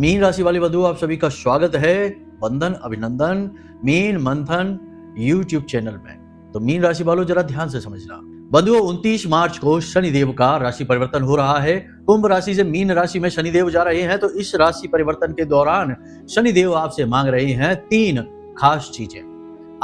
Mean राशि वाले बंधुओं, आप सभी का स्वागत है। वंदन, अभिनंदन मीन मंथन यूट्यूब चैनल में। तो मीन राशि वालों, जरा ध्यान से समझना बंधुओं, 29 मार्च को शनिदेव का राशि परिवर्तन हो रहा है। कुंभ राशि से मीन राशि में शनिदेव जा रहे हैं। तो इस राशि परिवर्तन के दौरान शनिदेव आपसे मांग रहे हैं 3 खास चीजें।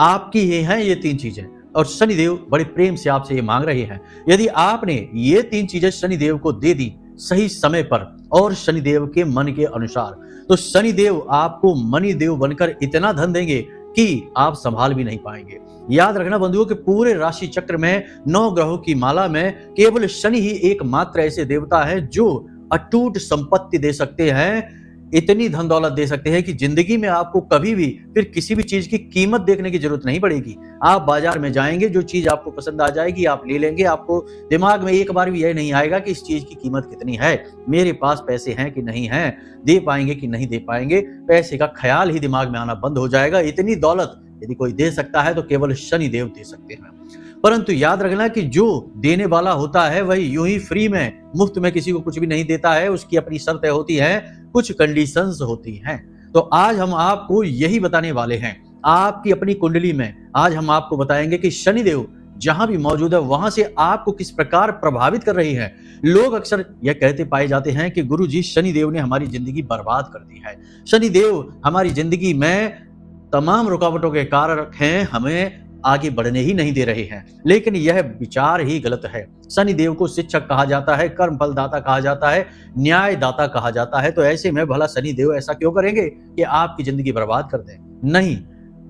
आपकी ये हैं ये 3 चीजें, और शनिदेव बड़े प्रेम से आपसे ये मांग रहे हैं। यदि आपने ये 3 चीजें शनिदेव को दे दी सही समय पर और शनिदेव के मन के अनुसार, तो शनिदेव आपको मनी देव बनकर इतना धन देंगे कि आप संभाल भी नहीं पाएंगे। याद रखना बंधुओं कि पूरे राशि चक्र में 9 ग्रहों की माला में केवल शनि ही एकमात्र ऐसे देवता है जो अटूट संपत्ति दे सकते हैं, इतनी धन दौलत दे सकते हैं कि जिंदगी में आपको कभी भी फिर किसी भी चीज की कीमत देखने की जरूरत नहीं पड़ेगी। आप बाजार में जाएंगे, जो चीज आपको पसंद आ जाएगी आप ले लेंगे। आपको दिमाग में एक बार भी यह नहीं आएगा कि इस चीज की कीमत कितनी है, मेरे पास पैसे हैं कि नहीं हैं, दे पाएंगे कि नहीं दे पाएंगे। पैसे का ख्याल ही दिमाग में आना बंद हो जाएगा। इतनी दौलत यदि कोई दे सकता है तो केवल शनिदेव दे सकते हैं। परंतु याद रखना कि जो देने वाला होता है वही यूं ही फ्री में, मुफ्त में किसी को कुछ भी नहीं देता है। उसकी अपनी शर्तें होती हैं, कुछ कंडीशंस होती हैं। तो आज हम आपको यही बताने वाले हैं। आपकी अपनी कुंडली में आज हम आपको बताएंगे कि शनिदेव जहां भी मौजूद है वहां से आपको किस प्रकार प्रभावित कर रही है। लोग अक्सर यह कहते पाए जाते हैं कि गुरुजी शनिदेव ने हमारी जिंदगी बर्बाद कर दी है, शनिदेव हमारी जिंदगी में तमाम रुकावटों के कारण हैं, हमें आगे बढ़ने ही नहीं दे रहे हैं। लेकिन यह विचार ही गलत है। शनिदेव को शिक्षक कहा जाता है, कर्म फलदाता कहा जाता है, न्यायदाता कहा जाता है। तो ऐसे में भला शनिदेव ऐसा क्यों करेंगे कि आपकी जिंदगी बर्बाद कर दें? नहीं,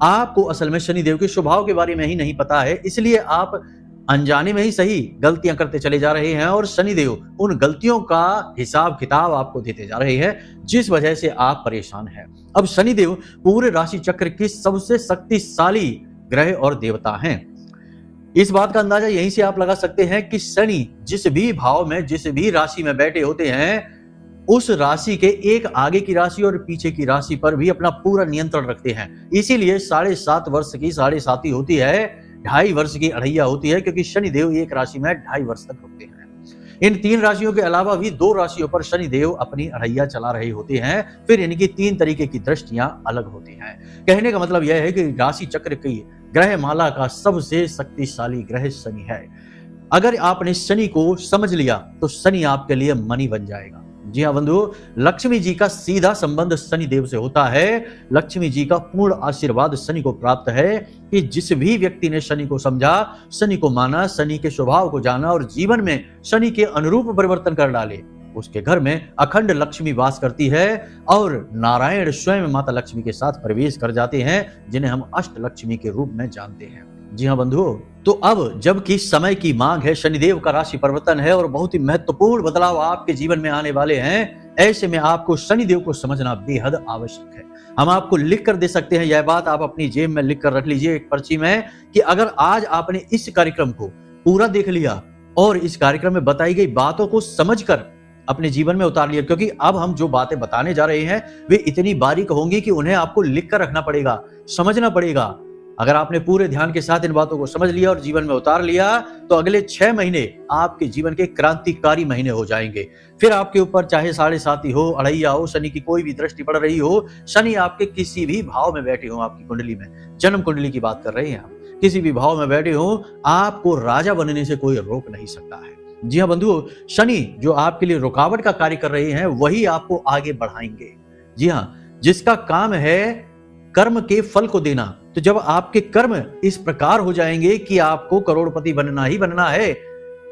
आपको असल में शनिदेव के स्वभाव के बारे में ही नहीं पता है, इसलिए आप अनजाने में ही सही गलतियां करते चले जा रहे हैं और शनिदेव उन गलतियों का हिसाब किताब आपको देते जा रहे हैं, जिस वजह से आप परेशान हैं। अब शनिदेव पूरे राशि चक्र की सबसे शक्तिशाली ग्रह और देवता हैं। इस बात का अंदाजा यहीं से आप लगा सकते हैं कि शनि जिस भी भाव में, जिस भी राशि में बैठे होते हैं, उस राशि के एक आगे की राशि और पीछे की राशि पर भी अपना पूरा नियंत्रण रखते हैं। इसीलिए 7.5 वर्ष की 7.5 होती है, 2.5 वर्ष की अढ़ैया होती है, क्योंकि शनिदेव एक राशि में 2.5 वर्ष तक रुकते हैं। इन 3 राशियों के अलावा भी 2 राशियों पर शनिदेव अपनी अढ़ैया चला रहे होते हैं। फिर इनकी 3 तरीके की दृष्टियां अलग होती हैं। कहने का मतलब यह है कि राशि चक्र की ग्रह माला का सबसे शक्तिशाली ग्रह शनि है। अगर आपने शनि को समझ लिया तो शनि आपके लिए मनी बन जाएगा। जी हाँ बंधुओं, लक्ष्मी जी का सीधा संबंध शनिदेव से होता है। लक्ष्मी जी का पूर्ण आशीर्वाद शनि को प्राप्त है कि जिस भी व्यक्ति ने शनि को समझा, शनि को माना, शनि के स्वभाव को जाना और जीवन में शनि के अनुरूप परिवर्तन कर डाले, उसके घर में अखंड लक्ष्मी वास करती है और नारायण स्वयं माता लक्ष्मी के साथ प्रवेश कर जाते हैं, जिन्हें हम अष्ट लक्ष्मी के रूप में जानते हैं। जी हाँ बंधुओं, तो अब जबकि समय की मांग है, शनिदेव का राशि परिवर्तन है और बहुत ही महत्वपूर्ण बदलाव आपके जीवन में आने वाले हैं, ऐसे में आपको शनिदेव को समझना बेहद आवश्यक है। हम आपको लिख कर दे सकते हैं, यह बात आप अपनी जेब में लिख कर रख लीजिए एक पर्ची में, कि अगर आज आपने इस कार्यक्रम को पूरा देख लिया और इस कार्यक्रम में बताई गई बातों को समझकर अपने जीवन में उतार लिया, क्योंकि अब हम जो बातें बताने जा रहे हैं वे इतनी बारीक होंगी कि उन्हें आपको लिख कर रखना पड़ेगा, समझना पड़ेगा। अगर आपने पूरे ध्यान के साथ इन बातों को समझ लिया और जीवन में उतार लिया तो अगले 6 महीने आपके जीवन के क्रांतिकारी महीने हो जाएंगे। फिर आपके ऊपर चाहे 7.5 हो, अढ़ैया हो, शनि की कोई भी दृष्टि पड़ रही हो, शनि आपके किसी भी भाव में बैठे हो, आपकी कुंडली में, जन्म कुंडली की बात कर रहे हैं हम, किसी भी भाव में बैठे हो, आपको राजा बनने से कोई रोक नहीं सकता है। जी हाँ बंधुओं, शनि जो आपके लिए रुकावट का कार्य कर रहे हैं वही आपको आगे बढ़ाएंगे। जी हाँ, जिसका काम है कर्म के फल को देना, तो जब आपके कर्म इस प्रकार हो जाएंगे कि आपको करोड़पति बनना ही बनना है,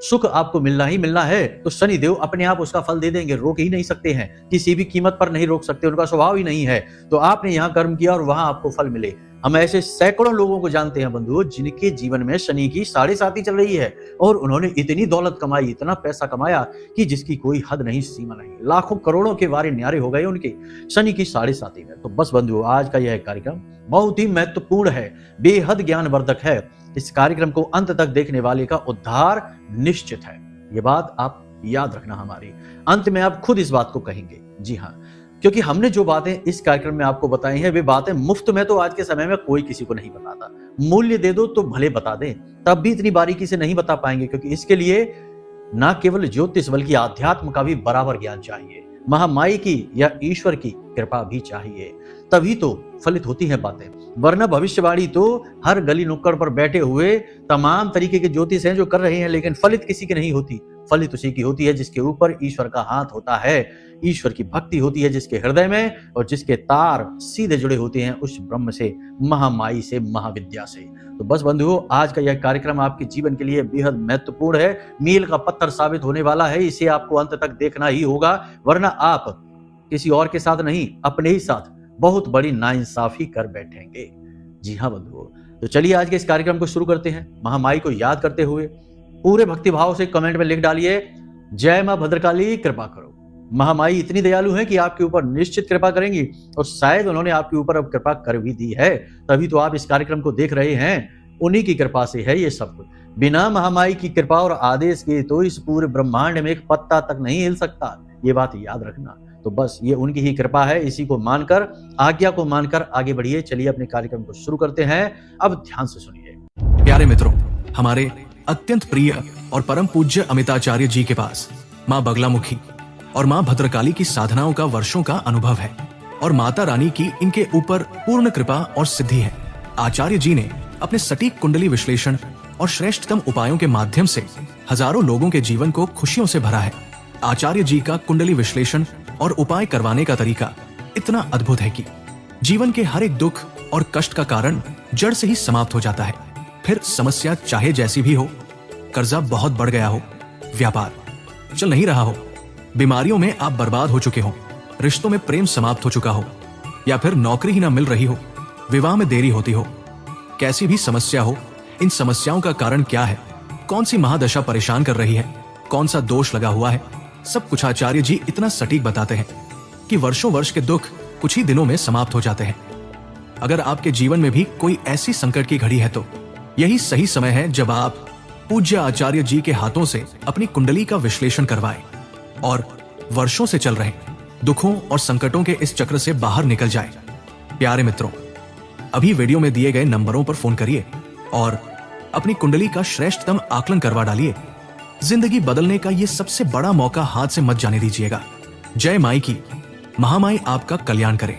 सुख आपको मिलना ही मिलना है, तो शनिदेव अपने आप उसका फल दे देंगे, रोक ही नहीं सकते हैं, किसी भी कीमत पर नहीं रोक सकते, उनका स्वभाव ही नहीं है। तो आपने यहाँ कर्म किया और वहां आपको फल मिले। हम ऐसे सैकड़ों लोगों को जानते हैं बंधुओं, जिनके जीवन में शनि की 7.5 चल रही है और उन्होंने इतनी दौलत कमाई, इतना पैसा कमाया कि जिसकी कोई हद नहीं, सीमा नहीं, लाखों करोड़ों के वारे न्यारे हो गए उनके शनि की 7.5 में। तो बस बंधुओं, आज का यह कार्यक्रम बहुत ही महत्वपूर्ण है, बेहद ज्ञानवर्धक है। इस कार्यक्रम को अंत तक देखने वाले का उद्धार निश्चित है, ये बात आप याद रखना। हमारी अंत में आप खुद इस बात को कहेंगे। जी हाँ, क्योंकि हमने जो बातें इस कार्यक्रम में आपको बताई हैं वे बातें मुफ्त में तो आज के समय में कोई किसी को नहीं बताता। मूल्य दे दो तो भले बता दें, तब भी इतनी बारीकी से नहीं बता पाएंगे, क्योंकि इसके लिए ना केवल ज्योतिष बल्कि आध्यात्म का भी बराबर ज्ञान चाहिए। महामाई की या ईश्वर की कृपा भी चाहिए, तभी तो फलित होती हैं बातें। वरना भविष्यवाणी तो हर गली नुक्कड़ पर बैठे हुए तमाम तरीके के ज्योतिष हैं जो कर रहे हैं, लेकिन फलित किसी की नहीं होती। फलित उसी की होती है जिसके ऊपर ईश्वर का हाथ होता है, ईश्वर की भक्ति होती है जिसके हृदय में, और जिसके तार सीधे जुड़े होते हैं उस ब्रह्म से, महामाई से, महाविद्या से। तो बस बंधुओं, आज का यह कार्यक्रम आपके जीवन के लिए बेहद महत्वपूर्ण है, मील का पत्थर साबित होने वाला है। इसे आपको अंत तक देखना ही होगा, वरना आप किसी और के साथ नहीं, अपने ही साथ बहुत बड़ी नाइंसाफी कर बैठेंगे। जी हाँ बंधुओं, तो चलिए आज के इस कार्यक्रम को शुरू करते हैं। महामाई को याद करते हुए पूरे भक्तिभाव से कमेंट में लिख डालिए, जय मां भद्रकाली, कृपा करो। महामाई इतनी दयालु है कि आपके ऊपर निश्चित कृपा करेंगी, और शायद उन्होंने आपके ऊपर अब कृपा कर भी दी है, तभी तो आप इस कार्यक्रम को देख रहे हैं। उन्हीं की कृपा से है ये सब कुछ। बिना महामाई की कृपा और आदेश के तो इस पूरे ब्रह्मांड में एक पत्ता तक नहीं हिल सकता, ये बात याद रखना। तो बस ये उनकी ही कृपा है, इसी को मानकर, आज्ञा को मानकर आगे बढ़िए। चलिए अपने कार्यक्रम को शुरू करते हैं। अब ध्यान से सुनिए। प्यारे मित्रों, हमारे अत्यंत प्रिय और परम पूज्य अमिताचार्य जी के पास माँ बगलामुखी और माँ भद्रकाली की साधनाओं का वर्षों का अनुभव है, और माता रानी की इनके ऊपर पूर्ण कृपा और सिद्धि है। आचार्य जी ने अपने सटीक कुंडली विश्लेषण और श्रेष्ठतम उपायों के माध्यम से हजारों लोगों के जीवन को खुशियों से भरा है। आचार्य जी का कुंडली विश्लेषण और उपाय करवाने का तरीका इतना अद्भुत है कि जीवन के हर एक दुख और कष्ट का कारण जड़ से ही समाप्त हो जाता है। फिर समस्या चाहे जैसी भी हो, कर्जा बहुत बढ़ गया हो, व्यापार चल नहीं रहा हो, बीमारियों में आप बर्बाद हो चुके हो, रिश्तों में प्रेम समाप्त हो चुका हो, या फिर नौकरी ही ना मिल रही हो, विवाह में देरी होती हो, कैसी भी समस्या हो, इन समस्याओं का कारण क्या है, कौन सी महादशा परेशान कर रही है, कौन सा दोष लगा हुआ है, सब कुछ आचार्य जी इतना सटीक बताते हैं कि वर्षों वर्ष के दुख कुछ ही दिनों में समाप्त हो जाते हैं। अगर आपके जीवन में भी कोई ऐसी संकट की घड़ी है तो यही सही समय है जब आप पूज्य आचार्य जी के हाथों से अपनी कुंडली का विश्लेषण करवाएं और वर्षों से चल रहे दुखों और संकटों के इस चक्र से बाहर निकल जाएं। प्यारे मित्रों, अभी वीडियो में दिए गए नंबरों पर फोन करिए और अपनी कुंडली का श्रेष्ठतम आकलन करवा डालिए। जिंदगी बदलने का ये सबसे बड़ा मौका हाथ से मत जाने दीजिएगा। जय माई की, महामाई आपका कल्याण करे।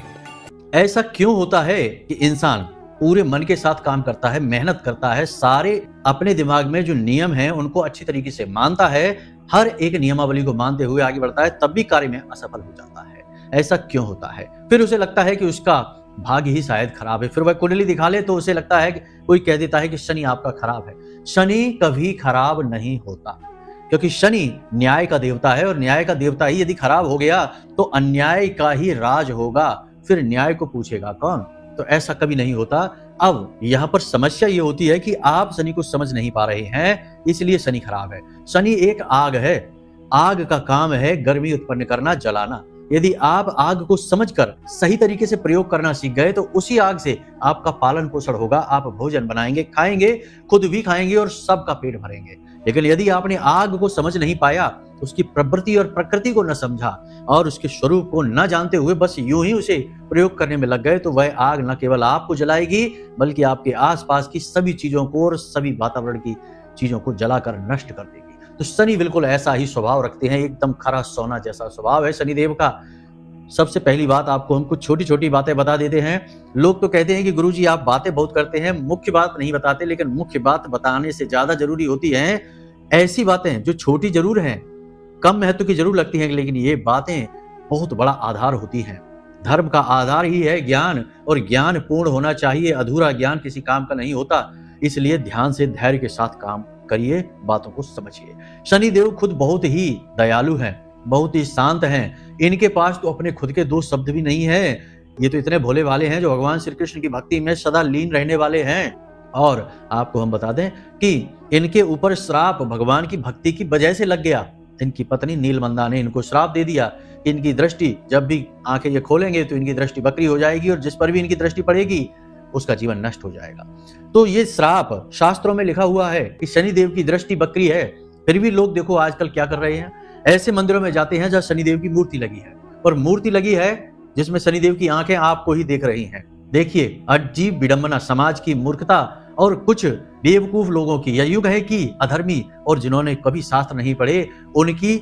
ऐसा क्यों होता है कि इंसान पूरे मन के साथ काम करता है, मेहनत करता है, सारे अपने दिमाग में जो नियम हैं उनको अच्छी तरीके से मानता है, हर एक नियमावली को मानते हुए आगे बढ़ता है, तब भी कार्य में असफल हो जाता है? ऐसा क्यों होता है? फिर उसे लगता है कि उसका भाग्य ही शायद खराब है। फिर वह कुंडली दिखा ले तो उसे लगता है कि कोई कह देता है कि शनि आपका खराब है। शनि कभी खराब नहीं होता, क्योंकि शनि न्याय का देवता है, और न्याय का देवता ही यदि खराब हो गया तो अन्याय का ही राज होगा, फिर न्याय को पूछेगा कौन? तो ऐसा कभी नहीं होता। अब यहाँ पर समस्या ये होती है कि आप शनि को समझ नहीं पा रहे हैं, इसलिए शनि खराब है। शनि एक आग है, आग का काम है गर्मी उत्पन्न करना, जलाना। यदि आप आग को समझकर सही तरीके से प्रयोग करना सीख गए तो उसी आग से आपका पालन पोषण होगा, आप भोजन बनाएंगे, खाएंगे, खुद भी खाएंगे और सबका पेट भरेंगे। लेकिन यदि आपने आग को समझ नहीं पाया, उसकी प्रवृत्ति और प्रकृति को न समझा और उसके स्वरूप को न जानते हुए बस यूं ही उसे प्रयोग करने में लग गए, तो वह आग न केवल आपको जलाएगी बल्कि आपके आसपास की सभी चीजों को और सभी वातावरण की चीजों को जलाकर नष्ट कर देगी। तो शनि बिल्कुल ऐसा ही स्वभाव रखते हैं, एकदम खरा सोना जैसा स्वभाव है शनिदेव का। सबसे पहली बात आपको हम कुछ छोटी छोटी बातें बता देते हैं। लोग तो कहते हैं कि गुरुजी आप बातें बहुत करते हैं, मुख्य बात नहीं बताते, लेकिन मुख्य बात बताने से ज्यादा जरूरी होती है ऐसी बातें जो छोटी जरूर हैं, कम महत्व की जरूर लगती हैं, लेकिन ये बातें बहुत बड़ा आधार होती हैं। धर्म का आधार ही है ज्ञान, और ज्ञान पूर्ण होना चाहिए, अधूरा ज्ञान किसी काम का नहीं होता। इसलिए ध्यान से धैर्य के साथ काम करिए, बातों को समझिए। शनिदेव खुद बहुत ही दयालु हैं, बहुत ही शांत हैं। इनके पास तो अपने खुद के दो शब्द भी नहीं है। ये तो इतने भोले भाले हैं जो भगवान श्री कृष्ण की भक्ति में सदा लीन रहने वाले हैं। और आपको हम बता दें कि इनके ऊपर श्राप भगवान की भक्ति की वजह से लग गया। इनकी पत्नी नीलमंदा ने इनको श्राप दे दिया कि इनकी दृष्टि जब भी आंखें ये खोलेंगे तो इनकी दृष्टि बकरी हो जाएगी, और जिस पर भी इनकी दृष्टि पड़ेगी उसका जीवन नष्ट हो जाएगा। तो ये श्राप शास्त्रों में लिखा हुआ है कि शनिदेव की दृष्टि बकरी है। फिर भी लोग देखो आजकल क्या कर रहे हैं, ऐसे मंदिरों में जाते हैं जहां शनिदेव की मूर्ति लगी है, और मूर्ति लगी है जिसमें शनिदेव की आंखें आपको ही देख रही हैं। देखिए अजीब विडंबना, समाज की मूर्खता और कुछ बेवकूफ लोगों की। यह युग है कि अधर्मी और जिन्होंने कभी शास्त्र नहीं पढ़े उनकी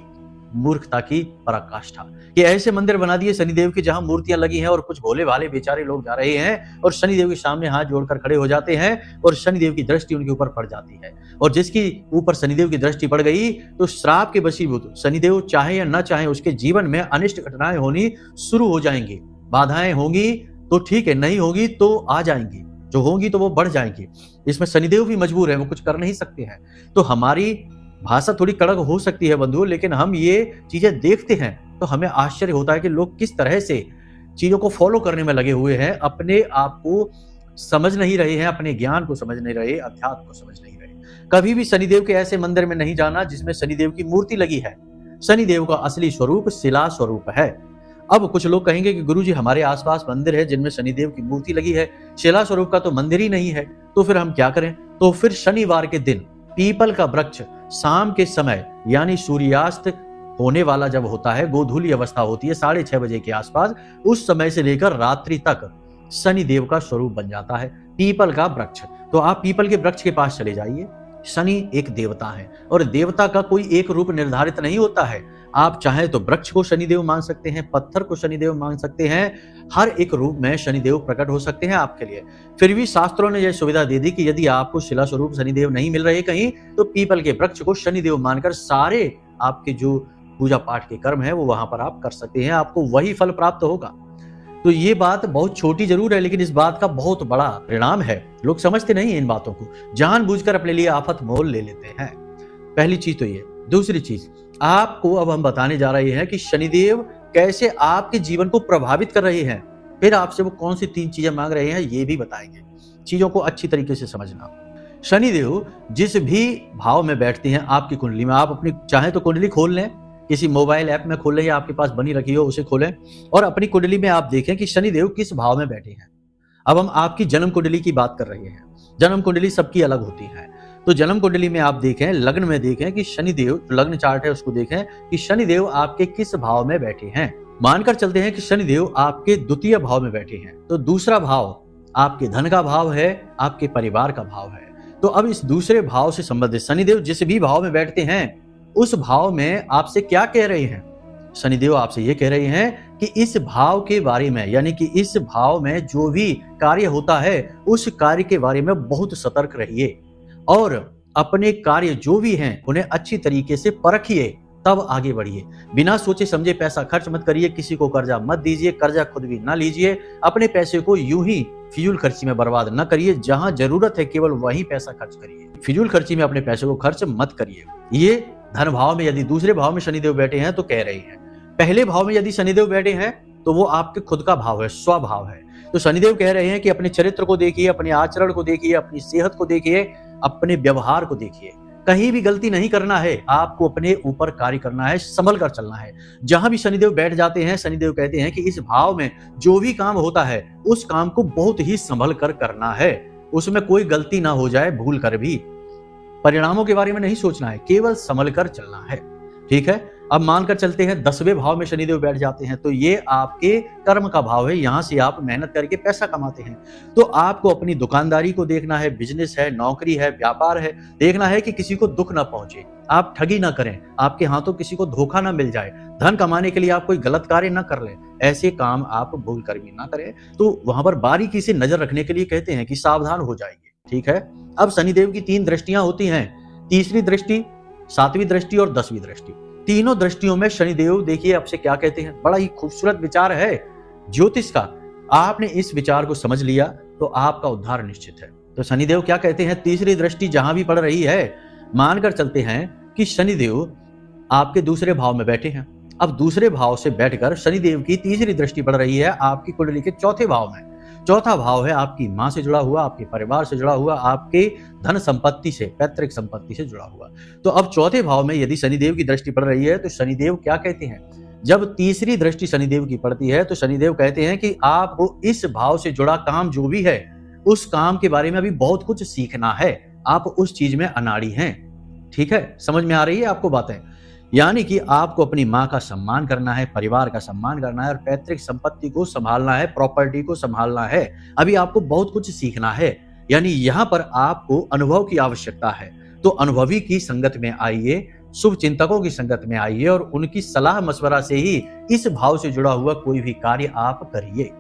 मूर्खता की पराकाष्ठा। कि ऐसे मंदिर बना दिए शनिदेव के जहां मूर्तियां लगी हैं और कुछ भोले भाले बेचारे लोग जा रहे हैं और शनिदेव के सामने हाथ जोड़कर खड़े हो जाते हैं और शनिदेव की दृष्टि उनके ऊपर पड़ जाती है। और जिसकी ऊपर शनिदेव की दृष्टि पड़ गई तो श्राप के वशीभूत शनिदेव चाहे या न चाहे उसके जीवन में अनिष्ट घटनाएं होनी शुरू हो जाएंगी। बाधाएं होंगी तो ठीक है, नहीं होगी तो आ जाएंगी, जो होंगी तो वो बढ़ जाएंगी। इसमें शनिदेव भी मजबूर है, वो कुछ कर नहीं सकते हैं। तो हमारी भाषा थोड़ी कड़क हो सकती है बंधुओं, लेकिन हम ये चीजें देखते हैं तो हमें आश्चर्य होता है कि लोग किस तरह से चीजों को फॉलो करने में लगे हुए हैं, अपने आप को समझ नहीं रहे हैं, अपने ज्ञान को समझ नहीं रहे, अध्यात्म को समझ नहीं रहे। कभी भी शनिदेव के ऐसे मंदिर में नहीं जाना जिसमें शनिदेव की मूर्ति लगी है। शनिदेव का असली स्वरूप शिला स्वरूप है। अब कुछ लोग कहेंगे कि गुरुजी हमारे आसपास मंदिर है जिनमें शनिदेव की मूर्ति लगी है, शिला स्वरूप का तो मंदिर ही नहीं है, तो फिर हम क्या करें? तो फिर शनिवार के दिन पीपल का वृक्ष शाम के समय यानी सूर्यास्त होने वाला जब होता है, गोधूली अवस्था होती है 6:30 बजे के आसपास, उस समय से लेकर रात्रि तक शनिदेव का स्वरूप बन जाता है पीपल का वृक्ष। तो आप पीपल के वृक्ष के पास चले जाइए। शनि एक देवता है और देवता का कोई एक रूप निर्धारित नहीं होता है। आप चाहे तो वृक्ष को शनिदेव मान सकते हैं, पत्थर को शनिदेव मान सकते हैं, हर एक रूप में शनिदेव प्रकट हो सकते हैं आपके लिए। फिर भी शास्त्रों ने यह सुविधा दे दी कि यदि आपको शिला स्वरूप शनिदेव नहीं मिल रहे कहीं, तो पीपल के वृक्ष को शनिदेव मानकर सारे आपके जो पूजा पाठ के कर्म है वो वहां पर आप कर सकते हैं, आपको वही फल प्राप्त होगा। तो ये बात बहुत छोटी जरूर है, लेकिन इस बात का बहुत बड़ा परिणाम है। लोग समझते नहीं इन बातों को, जानबूझकर अपने लिए आफत मोल ले लेते हैं। पहली चीज तो ये। दूसरी चीज, आपको अब हम बताने जा रहे हैं कि शनिदेव कैसे आपके जीवन को प्रभावित कर रहे हैं। फिर आपसे वो कौन सी 3 चीजें मांग रहे हैं ये भी बताएंगे। चीजों को अच्छी तरीके से समझना। शनिदेव जिस भी भाव में बैठते हैं आपकी कुंडली में, आप अपनी चाहे तो कुंडली खोल लें, किसी मोबाइल ऐप में खोलें या आपके पास बनी रखी हो उसे खोलें और अपनी कुंडली में आप देखें कि शनिदेव किस भाव में बैठे हैं। अब हम आपकी जन्म कुंडली की बात कर रहे हैं। जन्म कुंडली सबकी अलग होती है, तो जन्म कुंडली में आप देखें, लग्न में देखें कि शनिदेव, लग्न चार्ट है उसको देखें कि शनिदेव आपके किस भाव में बैठे हैं। मानकर चलते हैं कि शनिदेव आपके द्वितीय भाव में बैठे हैं, तो दूसरा भाव आपके धन का भाव है, आपके परिवार का भाव है। तो अब इस दूसरे भाव से संबंधित शनिदेव जिस भी भाव में बैठते हैं उस भाव में आपसे क्या कह रहे हैं? शनिदेव आपसे ये कह रहे हैं कि इस भाव के बारे में, यानी कि इस भाव में जो भी कार्य होता है उस कार्य के बारे में बहुत सतर्क रहिए और अपने कार्य जो भी हैं उन्हें अच्छी तरीके से परखिए, तब आगे बढ़िए। बिना सोचे समझे पैसा खर्च मत करिए, किसी को कर्जा मत दीजिए, कर्जा खुद भी ना लीजिए, अपने पैसे को यूं ही फिजूल खर्ची में बर्बाद न करिए। जहां जरूरत है केवल वही पैसा खर्च करिए, फिजूल खर्ची में अपने पैसे को खर्च मत करिए। ये धन भाव में यदि दूसरे भाव में शनिदेव बैठे हैं तो कह रहे हैं। पहले भाव में यदि शनिदेव बैठे हैं तो वो आपके खुद का भाव है, स्वभाव है। तो शनिदेव कह रहे हैं कि अपने चरित्र को देखिए, अपने आचरण को देखिए, अपनी सेहत को देखिए, अपने व्यवहार को देखिए। कहीं भी गलती नहीं करना है, आपको अपने ऊपर कार्य करना है, संभल कर चलना है। जहां भी शनिदेव बैठ जाते हैं, शनिदेव कहते हैं कि इस भाव में जो भी काम होता है उस काम को बहुत ही संभल कर करना है, उसमें कोई गलती ना हो जाए, भूल कर भी। परिणामों के बारे में नहीं सोचना है, केवल संभल कर चलना है। ठीक है, अब मानकर चलते हैं 10वें भाव में शनिदेव बैठ जाते हैं, तो ये आपके कर्म का भाव है, यहां से आप मेहनत करके पैसा कमाते हैं। तो आपको अपनी दुकानदारी को देखना है, बिजनेस है, नौकरी है, व्यापार है, देखना है कि किसी को दुख ना पहुंचे, आप ठगी ना करें, आपके हाथों किसी को धोखा ना मिल जाए, धन कमाने के लिए आप कोई गलत कार्य ना कर लें, ऐसे काम आप भूल कर भी ना करें। तो वहां पर बारीकी से नजर रखने के लिए कहते हैं कि सावधान हो जाइए। ठीक है, अब शनिदेव की 3 दृष्टियां होती हैं, तीसरी दृष्टि, 7वीं दृष्टि और 10वीं दृष्टि। तीनों दृष्टियों में शनिदेव देखिए आपसे क्या कहते हैं। बड़ा ही खूबसूरत विचार है ज्योतिष का। आपने इस विचार को समझ लिया तो आपका उद्धार निश्चित है। तो शनिदेव क्या कहते हैं, तीसरी दृष्टि जहां भी पड़ रही है, मानकर चलते हैं कि शनिदेव आपके दूसरे भाव में बैठे हैं। अब दूसरे भाव से बैठकर शनिदेव की तीसरी दृष्टि पड़ रही है आपकी कुंडली के चौथे भाव में। चौथा भाव है आपकी मां से जुड़ा हुआ, आपके परिवार से जुड़ा हुआ, आपके धन संपत्ति से, पैतृक संपत्ति से जुड़ा हुआ। तो अब चौथे भाव में यदि शनिदेव की दृष्टि पड़ रही है तो शनिदेव क्या कहते हैं, जब तीसरी दृष्टि शनिदेव की पड़ती है तो शनिदेव कहते हैं कि आपको इस भाव से जुड़ा काम जो भी है उस काम के बारे में अभी बहुत कुछ सीखना है, आप उस चीज में अनाड़ी हैं। ठीक है, समझ में आ रही है आपको बातें? यानी कि आपको अपनी माँ का सम्मान करना है, परिवार का सम्मान करना है और पैतृक संपत्ति को संभालना है, प्रॉपर्टी को संभालना है। अभी आपको बहुत कुछ सीखना है, यानी यहाँ पर आपको अनुभव की आवश्यकता है। तो अनुभवी की संगत में आइए, शुभ चिंतकों की संगत में आइए और उनकी सलाह मशवरा से ही इस भाव से जुड़ा हुआ कोई भी कार्य आप करिए।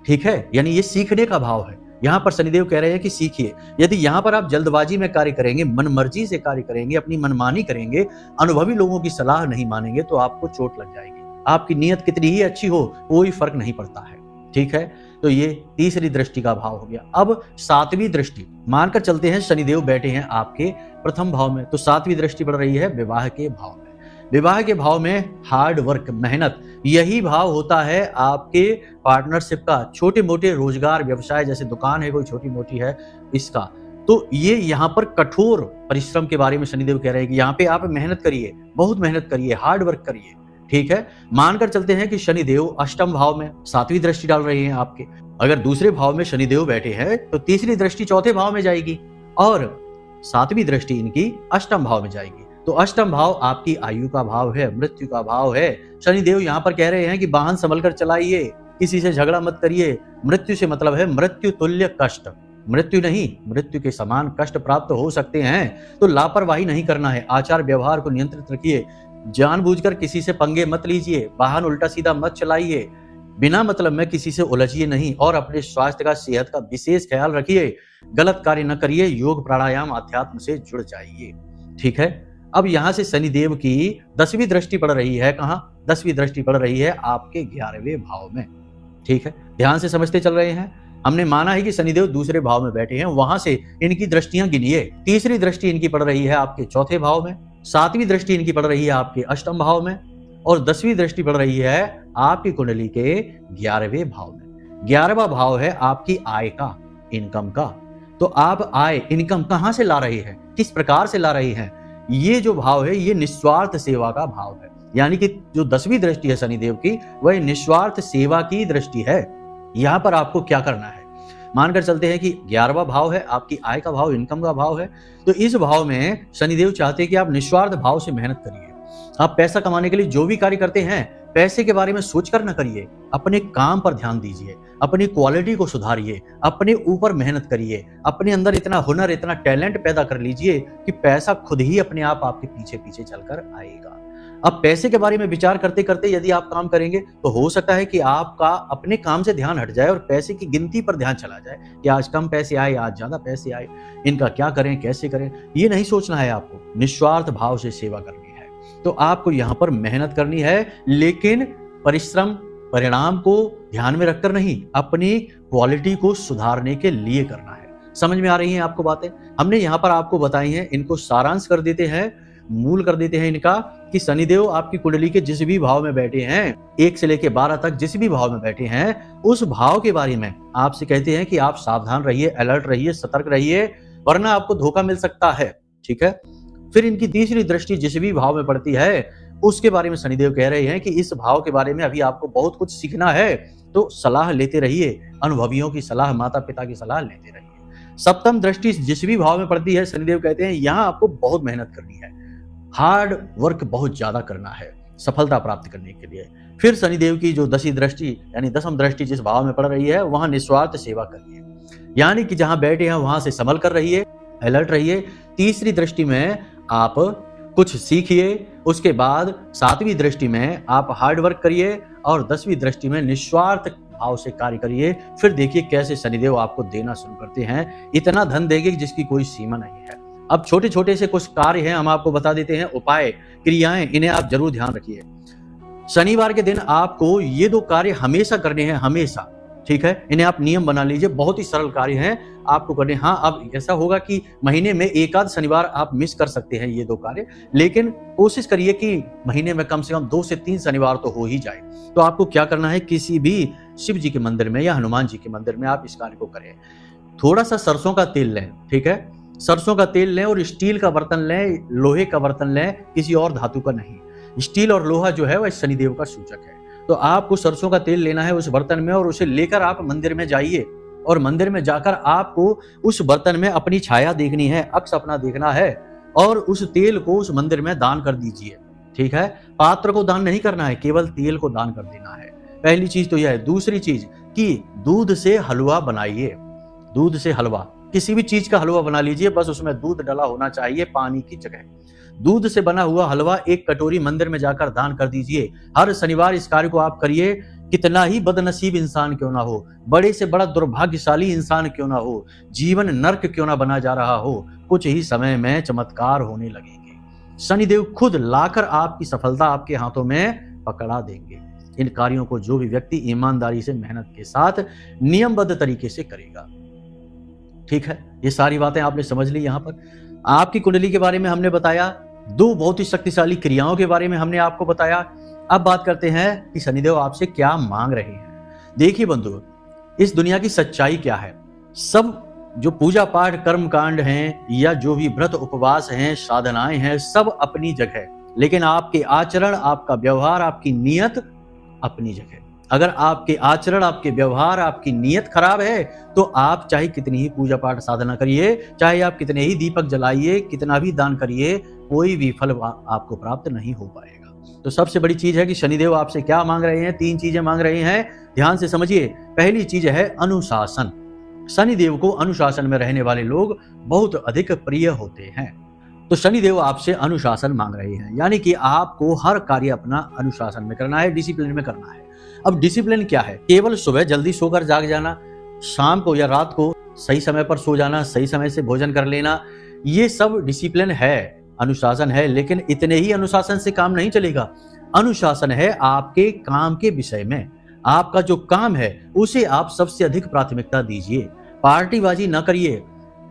ठीक है, यानी ये सीखने का भाव है। यहाँ पर शनिदेव कह रहे हैं कि सीखिए। यदि यहाँ पर आप जल्दबाजी में कार्य करेंगे, मनमर्जी से कार्य करेंगे, अपनी मनमानी करेंगे, अनुभवी लोगों की सलाह नहीं मानेंगे तो आपको चोट लग जाएगी। आपकी नीयत कितनी ही अच्छी हो कोई फर्क नहीं पड़ता है। ठीक है, तो ये तीसरी दृष्टि का भाव हो गया। अब सातवीं दृष्टि, मानकर चलते हैं शनिदेव बैठे हैं आपके प्रथम भाव में, तो सातवीं दृष्टि पड़ रही है विवाह के भाव में। विवाह के भाव में हार्ड वर्क, मेहनत, यही भाव होता है आपके पार्टनरशिप का। छोटे मोटे रोजगार व्यवसाय, जैसे दुकान है कोई छोटी मोटी है इसका, तो ये यहाँ पर कठोर परिश्रम के बारे में शनिदेव कह रहे हैं कि यहाँ पे आप मेहनत करिए, बहुत मेहनत करिए, हार्ड वर्क करिए। ठीक है, मानकर चलते हैं कि शनिदेव अष्टम भाव में सातवीं दृष्टि डाल रहे हैं आपके। अगर दूसरे भाव में शनिदेव बैठे हैं तो तीसरी दृष्टि चौथे भाव में जाएगी और सातवीं दृष्टि इनकी अष्टम भाव में जाएगी। तो अष्टम भाव आपकी आयु का भाव है, मृत्यु का भाव है। शनिदेव यहाँ पर कह रहे हैं कि वाहन संभल कर चलाइए, किसी से झगड़ा मत करिए। मृत्यु से मतलब है मृत्यु तुल्य कष्ट, मृत्यु नहीं, मृत्यु के समान कष्ट प्राप्त हो सकते हैं, तो लापरवाही नहीं करना है। आचार व्यवहार को नियंत्रित रखिए, जानबूझकर किसी से पंगे मत लीजिए, वाहन उल्टा सीधा मत चलाइए, बिना मतलब में किसी से उलझिए नहीं और अपने स्वास्थ्य का, सेहत का विशेष ख्याल रखिए। गलत कार्य न करिए, योग प्राणायाम अध्यात्म से जुड़ जाइए। ठीक है, अब यहां से शनिदेव की 10वीं दृष्टि पड़ रही है। कहां? 10वीं दृष्टि पड़ रही है आपके 11वें भाव में। ठीक है, ध्यान से समझते चल रहे हैं। हमने माना है कि शनिदेव दूसरे भाव में बैठे हैं, वहां से इनकी दृष्टियां गिनिए। तीसरी दृष्टि इनकी पड़ रही है आपके चौथे भाव में, सातवीं दृष्टि इनकी पड़ रही है आपके अष्टम भाव में और 10वीं दृष्टि पड़ रही है आपकी कुंडली के 11वें भाव में। 11वां भाव है आपकी आय का, इनकम का। तो आप आय, इनकम कहां से ला रहे हैं, किस प्रकार से ला रहे हैं? ये जो भाव है ये निस्वार्थ सेवा का भाव है। यानी कि जो 10वीं दृष्टि है शनिदेव की, वह निस्वार्थ सेवा की दृष्टि है। यहां पर आपको क्या करना है, मानकर चलते हैं कि 11वां भाव है आपकी आय का भाव, इनकम का भाव है। तो इस भाव में शनिदेव चाहते हैं कि आप निस्वार्थ भाव से मेहनत करिए। आप पैसा कमाने के लिए जो भी कार्य करते हैं, पैसे के बारे में सोचकर न करिए, अपने काम पर ध्यान दीजिए, अपनी क्वालिटी को सुधारिए, अपने ऊपर मेहनत करिए, अपने अंदर इतना हुनर, इतना टैलेंट पैदा कर लीजिए कि पैसा खुद ही अपने आप आपके पीछे पीछे चलकर आएगा। अब पैसे के बारे में विचार करते करते यदि आप काम करेंगे तो हो सकता है कि आपका अपने काम से ध्यान हट जाए और पैसे की गिनती पर ध्यान चला जाए कि आज कम पैसे आए, आज ज्यादा पैसे आए, इनका क्या करें, कैसे करें। ये नहीं सोचना है आपको, निस्वार्थ भाव से सेवा करनी है। तो आपको यहाँ पर मेहनत करनी है, लेकिन परिश्रम परिणाम को ध्यान में रखकर नहीं, अपनी क्वालिटी को सुधारने के लिए करना है। समझ में आ रही हैं आपको बातें? हमने यहाँ पर आपको बताई हैं, इनको सारांश कर देते हैं, मूल कर देते हैं इनका, कि शनिदेव आपकी कुंडली के जिस भी भाव में बैठे हैं, 1 से लेकर 12 तक जिस भी भाव में बैठे हैं, उस भाव के बारे में आपसे कहते हैं कि आप सावधान रहिए, अलर्ट रहिए, सतर्क रहिए, वरना आपको धोखा मिल सकता है। ठीक है, फिर इनकी तीसरी दृष्टि जिस भी भाव में पड़ती है, उसके बारे में शनिदेव कह रहे हैं कि इस भाव के बारे में अभी आपको बहुत कुछ सीखना है, तो सलाह लेते रहिए, अनुभवियों की सलाह, माता पिता की सलाह लेते रहिए। सप्तम दृष्टि जिस भी भाव में पड़ती है, शनिदेव कहते हैं यहाँ आपको बहुत मेहनत करनी है, हार्ड वर्क बहुत ज्यादा करना है सफलता प्राप्त करने के लिए। फिर शनिदेव की जो 10वीं दृष्टि यानी 10वीं दृष्टि जिस भाव में पड़ रही है, वहां निस्वार्थ सेवा करिए, यानी कि जहां बैठे हैं वहां से संभल कर रहिए, अलर्ट रहिए। तीसरी दृष्टि में आप कुछ सीखिए, उसके बाद 7वीं दृष्टि में आप हार्ड वर्क करिए और 10वीं दृष्टि में निस्वार्थ भाव से कार्य करिए। फिर देखिए कैसे शनिदेव आपको देना शुरू करते हैं, इतना धन देंगे जिसकी कोई सीमा नहीं है। अब छोटे छोटे से कुछ कार्य हैं, हम आपको बता देते हैं, उपाय, क्रियाएं, इन्हें आप जरूर ध्यान रखिए। शनिवार के दिन आपको ये 2 कार्य हमेशा करने हैं, हमेशा। ठीक है, इन्हें आप नियम बना लीजिए, बहुत ही सरल कार्य हैं आपको करने। हाँ, अब ऐसा होगा कि महीने में 1 आध शनिवार आप मिस कर सकते हैं ये 2 कार्य, लेकिन कोशिश करिए कि महीने में कम से कम 2 से 3 शनिवार तो हो ही जाए। तो आपको क्या करना है, किसी भी शिव जी के मंदिर में या हनुमान जी के मंदिर में आप इस कार्य को करें। थोड़ा सा सरसों का तेल लें, ठीक है, सरसों का तेल लें और स्टील का बर्तन लें, लोहे का बर्तन लें, किसी और धातु का नहीं। स्टील और लोहा जो है वह शनिदेव का सूचक है। तो आपको सरसों का तेल लेना है उस बर्तन में और उसे लेकर आप मंदिर में जाइए और मंदिर में जाकर आपको उस बर्तन में अपनी छाया देखनी है, अक्स अपना देखना है और उस तेल को उस मंदिर में दान कर दीजिए। ठीक है, पात्र को दान नहीं करना है, केवल तेल को दान कर देना है। पहली चीज तो यह है। दूसरी चीज कि दूध से हलवा बनाइए, दूध से हलवा, किसी भी चीज का हलवा बना लीजिए, बस उसमें दूध डला होना चाहिए पानी की जगह। दूध से बना हुआ हलवा एक कटोरी मंदिर में जाकर दान कर दीजिए। हर शनिवार इस कार्य को आप करिए। कितना ही बदनसीब इंसान क्यों ना हो, बड़े से बड़ा दुर्भाग्यशाली इंसान क्यों ना हो, जीवन नर्क क्यों ना बना जा रहा हो, कुछ ही समय में चमत्कार होने लगेंगे। शनिदेव खुद लाकर आपकी सफलता आपके हाथों में पकड़ा देंगे। इन कार्यों को जो भी व्यक्ति ईमानदारी से, मेहनत के साथ, नियमबद्ध तरीके से करेगा। ठीक है, ये सारी बातें आपने समझ ली। यहां पर आपकी कुंडली के बारे में हमने बताया, 2 बहुत ही शक्तिशाली क्रियाओं के बारे में हमने आपको बताया। अब बात करते हैं कि शनिदेव आपसे क्या मांग रहे हैं। देखिए बंधु, इस दुनिया की सच्चाई क्या है। सब जो पूजा पाठ कर्म कांड हैं या जो भी व्रत उपवास हैं, साधनाएं हैं, सब अपनी जगह, लेकिन आपके आचरण, आपका व्यवहार, आपकी नीयत अपनी जगह। अगर आपके आचरण, आपके व्यवहार, आपकी नीयत खराब है तो आप चाहे कितनी ही पूजा पाठ साधना करिए, चाहे आप कितने ही दीपक जलाइए, कितना भी दान करिए, कोई भी फल आपको प्राप्त नहीं हो पाएगा। तो सबसे बड़ी चीज है कि शनिदेव आपसे क्या मांग रहे हैं। 3 चीजें मांग रहे हैं, ध्यान से समझिए। पहली चीज है अनुशासन। शनिदेव को अनुशासन में रहने वाले लोग बहुत अधिक प्रिय होते हैं। तो शनिदेव आपसे अनुशासन मांग रहे हैं, यानी कि आपको हर कार्य अपना अनुशासन में करना है, डिसिप्लिन में करना है। अब डिसिप्लिन क्या है? केवल सुबह जल्दी सोकर जाग जाना, शाम को या रात को सही समय पर सो जाना, सही समय से भोजन कर लेना, ये सब डिसिप्लिन है, अनुशासन है। लेकिन इतने ही अनुशासन से काम नहीं चलेगा। अनुशासन है आपके काम के विषय में। आपका जो काम है उसे आप सबसे अधिक प्राथमिकता दीजिए। पार्टीबाजी न करिए,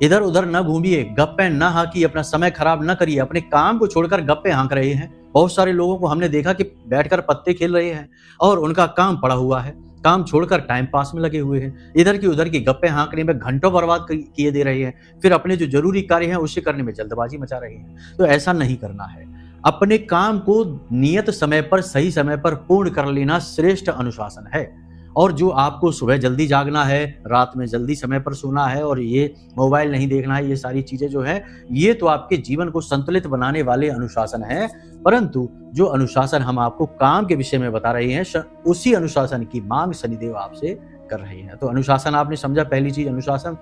इधर उधर न घूमिए, गप्पे न हाँकिए, अपना समय खराब न करिए। अपने काम को छोड़कर गप्पे हाँक रहे हैं। बहुत सारे लोगों को हमने देखा कि बैठकर पत्ते खेल रहे हैं और उनका काम पड़ा हुआ है, काम छोड़कर टाइम पास में लगे हुए हैं, इधर की उधर की गप्पे हाँकने में घंटों बर्बाद किए दे रहे हैं, फिर अपने जो जरूरी कार्य हैं उसे करने में जल्दबाजी मचा रहे हैं। तो ऐसा नहीं करना है। अपने काम को नियत समय पर, सही समय पर पूर्ण कर लेना श्रेष्ठ अनुशासन है। और जो आपको सुबह जल्दी जागना है, रात में जल्दी समय पर सोना है और ये मोबाइल नहीं देखना है, ये सारी चीजें जो है ये तो आपके जीवन को संतुलित बनाने वाले अनुशासन है। परंतु जो अनुशासन हम आपको काम के विषय में बता रहे हैं, उसी अनुशासन की मांग शनिदेव आपसे कर रहे हैं। तो अनुशासन आपने समझा, पहली चीज अनुशासन।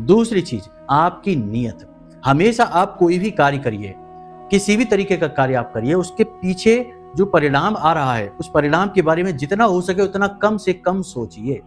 दूसरी चीज आपकी नीयत। हमेशा आप कोई भी कार्य करिए, किसी भी तरीके का कार्य आप करिए, उसके पीछे जो परिणाम आ रहा है उस परिणाम के बारे में जितना हो सके उतना कम से कम सोचिए।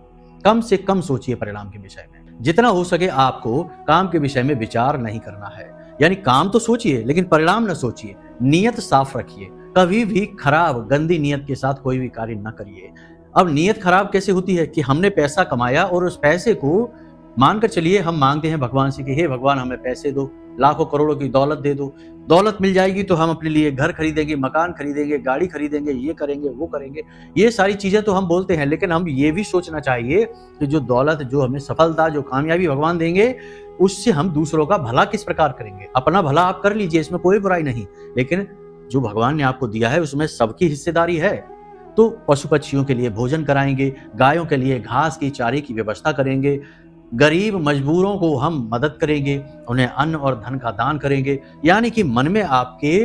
कम से कम सोचिए परिणाम के विषय में। जितना हो सके आपको काम के विषय में विचार नहीं करना है। यानी काम तो सोचिए लेकिन परिणाम न सोचिए। नियत साफ रखिए। कभी भी खराब गंदी नियत के साथ कोई भी कार्य न करिए। अब नियत खराब कैसे होती है कि हमने पैसा कमाया और उस पैसे को मानकर चलिए हम मांगते हैं भगवान से कि हे भगवान हमें पैसे दो, लाखों करोड़ों की दौलत दे दो। दौलत मिल जाएगी तो हम अपने लिए घर खरीदेंगे, मकान खरीदेंगे, गाड़ी खरीदेंगे, ये करेंगे, वो करेंगे। ये सारी चीजें तो हम बोलते हैं, लेकिन हम ये भी सोचना चाहिए कि जो दौलत, जो हमें सफलता, जो कामयाबी भगवान देंगे, उससे हम दूसरों का भला किस प्रकार करेंगे। अपना भला आप कर लीजिए, इसमें कोई बुराई नहीं, लेकिन जो भगवान ने आपको दिया है उसमें सबकी हिस्सेदारी है। तो पशु पक्षियों के लिए भोजन कराएंगे, गायों के लिए घास की, चारे की व्यवस्था करेंगे, गरीब मजबूरों को हम मदद करेंगे, उन्हें अन्न और धन का दान करेंगे। यानी कि मन में आपके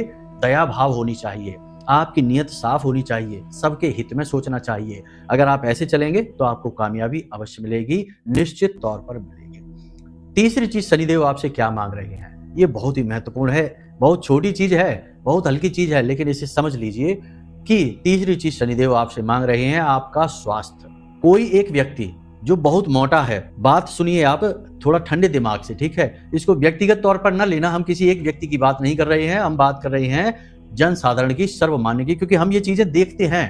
दया भाव होनी चाहिए, आपकी नीयत साफ होनी चाहिए, सबके हित में सोचना चाहिए। अगर आप ऐसे चलेंगे तो आपको कामयाबी अवश्य मिलेगी, निश्चित तौर पर मिलेगी। तीसरी चीज शनिदेव आपसे क्या मांग रहे हैं, ये बहुत ही महत्वपूर्ण है। बहुत छोटी चीज है, बहुत हल्की चीज है, लेकिन इसे समझ लीजिए कि तीसरी चीज शनिदेव आपसे मांग रहे हैं आपका स्वास्थ्य। कोई एक व्यक्ति जो बहुत मोटा है, बात सुनिए आप थोड़ा ठंडे दिमाग से, ठीक है। इसको व्यक्तिगत तौर पर न लेना, हम किसी एक व्यक्ति की बात नहीं कर रहे हैं, हम बात कर रहे हैं जन साधारण की, सर्वमान्य की। क्योंकि हम ये चीजें देखते हैं,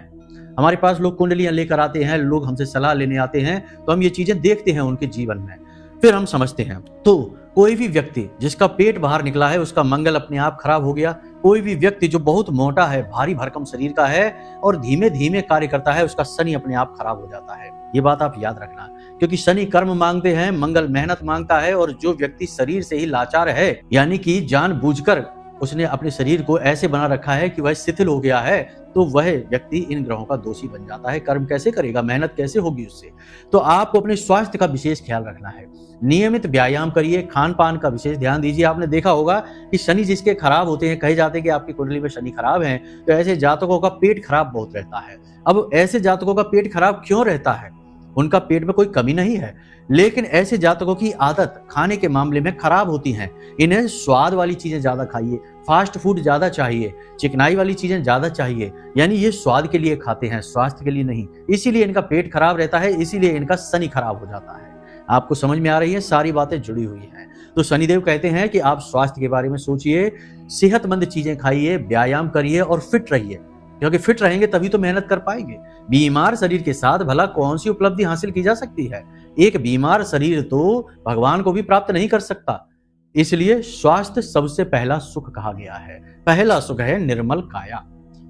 हमारे पास लोग कुंडलियां लेकर आते हैं, लोग हमसे सलाह लेने आते हैं, तो हम ये चीजें देखते हैं उनके जीवन में, फिर हम समझते हैं। तो कोई भी व्यक्ति जिसका पेट बाहर निकला है उसका मंगल अपने आप खराब हो गया। कोई भी व्यक्ति जो बहुत मोटा है, भारी भरकम शरीर का है और धीमे धीमे कार्य करता है, उसका शनि अपने आप खराब हो जाता है। ये बात आप याद रखना, क्योंकि शनि कर्म मांगते हैं, मंगल मेहनत मांगता है। और जो व्यक्ति शरीर से ही लाचार है, यानी कि जानबूझकर उसने अपने शरीर को ऐसे बना रखा है कि वह शिथिल हो गया है, तो वह व्यक्ति इन ग्रहों का दोषी बन जाता है। कर्म कैसे करेगा, मेहनत कैसे होगी उससे। तो आपको अपने स्वास्थ्य का विशेष ख्याल रखना है। नियमित व्यायाम करिए, खान पान का विशेष ध्यान दीजिए। आपने देखा होगा कि शनि जिसके खराब होते हैं, कहे जाते हैं कि आपकी कुंडली में शनि खराब है, तो ऐसे जातकों का पेट खराब बहुत रहता है। अब ऐसे जातकों का पेट खराब क्यों रहता है, उनका पेट में कोई कमी नहीं है, लेकिन ऐसे जातकों की आदत खाने के मामले में खराब होती हैं। इन्हें स्वाद वाली चीजें ज्यादा खाइए, फास्ट फूड ज्यादा चाहिए, चिकनाई वाली चीजें ज्यादा चाहिए, यानी ये स्वाद के लिए खाते हैं, स्वास्थ्य के लिए नहीं। इसीलिए इनका पेट खराब रहता है, इसीलिए इनका शनि खराब हो जाता है। आपको समझ में आ रही है, सारी बातें जुड़ी हुई हैं। तो शनिदेव कहते हैं कि आप स्वास्थ्य के बारे में सोचिए, सेहतमंद चीजें खाइए, व्यायाम करिए और फिट रहिए, क्योंकि फिट रहेंगे तभी तो मेहनत कर पाएंगे। बीमार शरीर के साथ भला कौन सी उपलब्धि हासिल की जा सकती है? एक बीमार शरीर तो भगवान को भी प्राप्त नहीं कर सकता। इसलिए स्वास्थ्य सबसे पहला सुख कहा गया है। पहला सुख है निर्मल काया।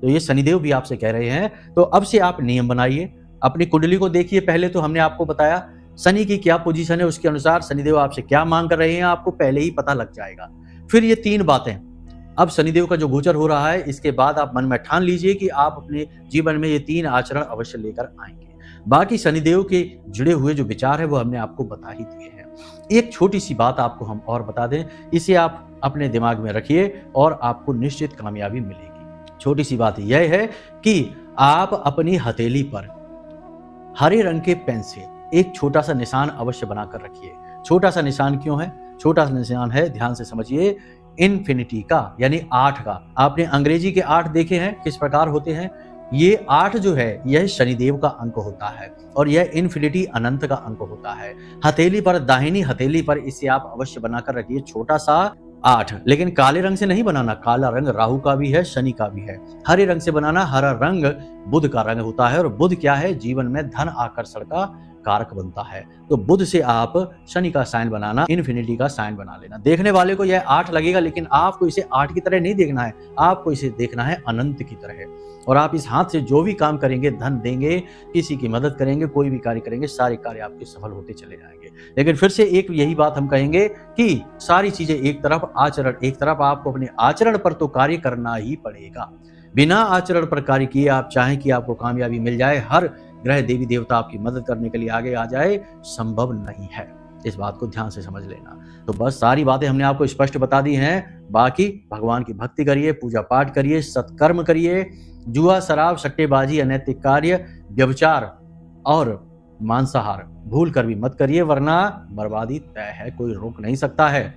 तो ये शनिदेव भी आपसे कह रहे हैं। तो अब से आप नियम बनाइए, अपनी कुंडली को देखिए। पहले तो हमने आपको बताया शनि की क्या पोजीशन है, उसके अनुसार शनिदेव आपसे क्या मांग कर रहे हैं, आपको पहले ही पता लग जाएगा। फिर ये 3 बातें, अब शनिदेव का जो गोचर हो रहा है, इसके बाद आप मन में ठान लीजिए कि आप अपने जीवन में ये 3 आचरण अवश्य लेकर आएंगे। बाकी शनिदेव के जुड़े हुए जो विचार है वो हमने आपको बता ही दिए हैं। एक छोटी सी बात आपको हम और बता दें, इसे आप अपने दिमाग में रखिए और आपको निश्चित कामयाबी मिलेगी। छोटी सी बात यह है कि आप अपनी हथेली पर हरे रंग के पेन से एक छोटा सा निशान अवश्य बनाकर रखिए। छोटा सा निशान क्यों है? छोटा सा निशान है, ध्यान से समझिए, इन्फिनिटी का, यानी 8 का। आपने अंग्रेजी के 8 देखे हैं किस प्रकार होते हैं? ये 8 जो है यह शनिदेव का अंक होता है और यह इन्फिनिटी अनंत का अंक होता है। हथेली पर, दाहिनी हथेली पर इसे आप अवश्य बनाकर रखिए, छोटा सा 8। लेकिन काले रंग से नहीं बनाना, काला रंग राहु का भी है, शनि का भी है। हरे रंग से बनाना, हरा रंग बुध का रंग होता है और बुध क्या है? जीवन में धन आकर्षण का कारक बनता है। तो बुध से आप शनि का साइन बनाना, इन्फिनिटी का साइन बना लेना। देखने वाले को यह 8 लगेगा, लेकिन आपको इसे 8 की तरह नहीं देखना है, आपको इसे देखना है अनंत की तरह। और आप इस हाथ से जो भी काम करेंगे, धन देंगे, किसी की मदद करेंगे, कोई भी कार्य करेंगे, सारे कार्य आपके सफल होते चले जाएंगे। लेकिन फिर से एक यही बात हम कहेंगे कि सारी चीजें एक तरफ, आचरण एक तरफ। आपको अपने आचरण पर तो कार्य करना ही पड़ेगा। बिना आचरण पर कार्य किए आप चाहें कि आपको कामयाबी मिल जाए, हर ग्रह देवी देवता आपकी मदद करने के लिए आगे आ जाए, संभव नहीं है। इस बात को ध्यान से समझ लेना। तो बस सारी बातें हमने आपको स्पष्ट बता दी हैं। बाकी भगवान की भक्ति करिए, पूजा पाठ करिए, सत्कर्म करिए। जुआ, शराब, सट्टेबाजी, अनैतिक कार्य, व्यभिचार और मांसाहार भूल कर भी मत करिए, वरना बर्बादी तय है, कोई रोक नहीं सकता है।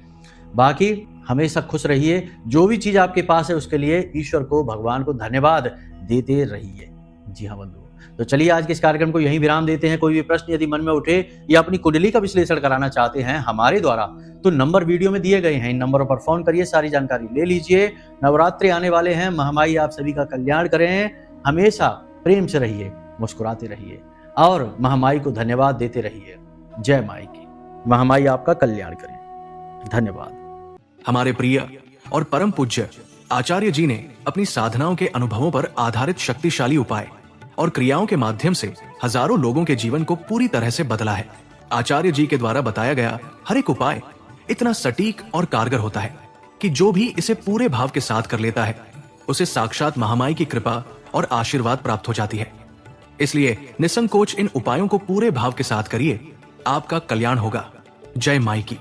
बाकी हमेशा खुश रहिए। जो भी चीज आपके पास है उसके लिए ईश्वर को, भगवान को धन्यवाद देते रहिए। जी हाँ बंधु, तो चलिए आज के इस कार्यक्रम को यहीं विराम देते हैं। कोई भी प्रश्न यदि मन में उठे या अपनी कुंडली का विश्लेषण कराना चाहते हैं हमारे द्वारा, तो नंबर वीडियो में दिए गए हैं, इन नंबरों पर फोन करिए, सारी जानकारी ले लीजिए। नवरात्रि आने वाले हैं, महामाई आप सभी का कल्याण करें। हमेशा प्रेम से रहिए, मुस्कुराते रहिए और महामाई को धन्यवाद देते रहिए। जय माई की। महामाई आपका कल्याण करें। धन्यवाद। हमारे प्रिय और परम पूज्य आचार्य जी ने अपनी साधनाओं के अनुभवों पर आधारित शक्तिशाली उपाय और क्रियाओं के माध्यम से हजारों लोगों के जीवन को पूरी तरह से बदला है। आचार्य जी के द्वारा बताया गया हर एक उपाय इतना सटीक और कारगर होता है कि जो भी इसे पूरे भाव के साथ कर लेता है, उसे साक्षात महामाई की कृपा और आशीर्वाद प्राप्त हो जाती है। इसलिए निसंकोच इन उपायों को पूरे भाव के साथ करिए, आपका कल्याण होगा। जय माई की।